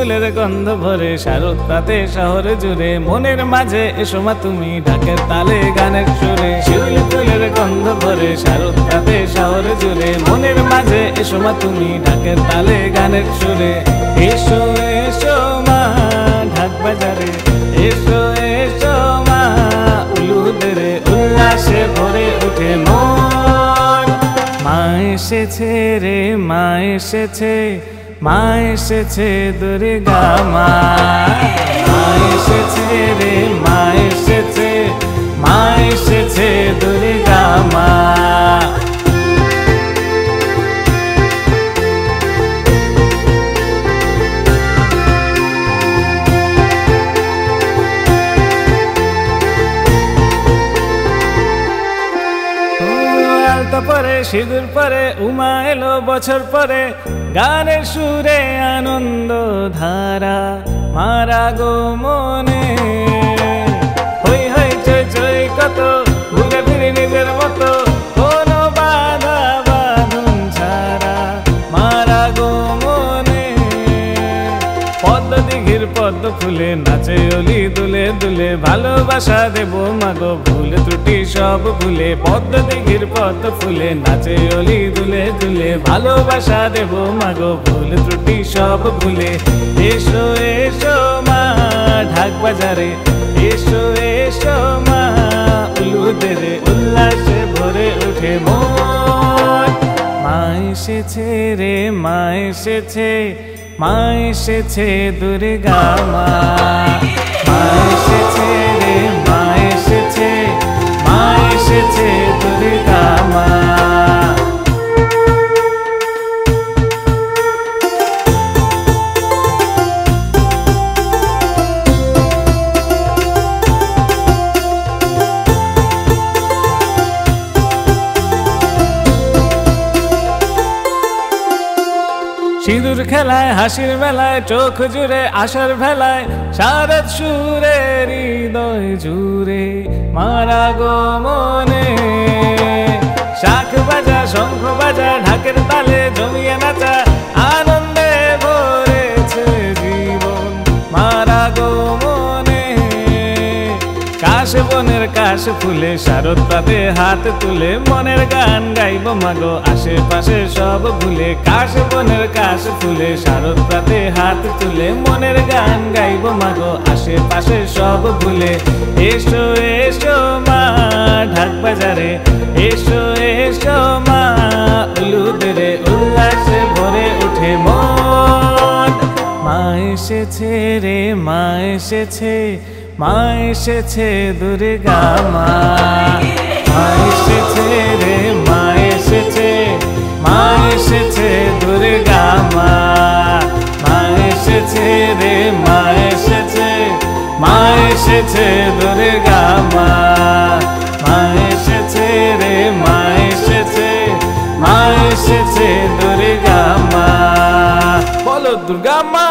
ফুলের গন্ধ ভরে শারদ রাতে শহর জুড়ে মনের মাঝে এসো মা তুমি ঢাকের তালে গানের সুরে শিউলি ফুলের গন্ধ ভরে শারদ রাতে শহর জুড়ে মনের মাঝে এসো মা তুমি ঢাকের তালে গানের সুরে এসো এসো মা ঢাক বাজারে এসো এসো মা উলুদের উল্লাসে ভরে ওঠে মন মা এসেছে রে মা এসেছে মা এসেছে দুর্গা মা মা এসেছে রে মা এসেছে মা এসেছে দুর্গা মা পরে সিঁদুর পরে উমা এলো বছর পরে গানের সুরে আনন্দ ধারা মারা গো মনে হই হই চই চই কত ঘুরে ফিরি নিজের মতো কোনো বাধা বাঁধন ছাড়া মারা গো মনে পদ্ম দিঘির পদ্ম ফুলে নাচে অলি দুলে দুলে ভালোবাসা দেব মাগো ভুল ত্রুটি সব ভুলে পদ্ম দিঘির পদ্ম ফুলে নাচে অলি দুলে দুলে ভালোবাসা দেব মাগো ভুল ত্রুটি সব ভুলে এসো এসো মা ঢাক বাজারে এসো এসো মা উলুদের উল্লাসে ভরে ওঠে মন মা এসেছে রে মা এসেছে মা এসেছে দুর্গা মা মা এসেছে রে মা এসেছে মা এসেছে দুর্গা মা সিঁদুর খেলায় হাসির মেলায় চোখ জুড়ে আশার ভেলায় শারদ সুরে হৃদয় জুড়ে মারা গো মনে শাখ বাজা শঙ্খ বাজা ঢাকের তালে জমিয়ে নাচা আনন্দে ভরেছে জীবন মারা গো মনে কাশ বনের কাশ ফুলে শারদ রাতে হাত তুলে মনের গান গাইব মাগো আশেপাশে সব ভুলে কাশ বনের কাশ ফুলে শারদ রাতে হাত তুলে মনের গান গাইব মাগো আশেপাশে সব ভুলে এসো এসো মা ঢাক বাজারে এসো এসো মা উলুদের উল্লাসে ভরে ওঠে মন মা এসেছে রে মা এসেছে মা এসেছে দুর্গা মা মা এসেছে রে মা এসেছে মা এসেছে দুর্গা মা মা এসেছে রে মা এসেছে মা এসেছে দুর্গা মা মা এসেছে রে মা এসেছে মা এসেছে দুর্গা মা বলো দুর্গা মা।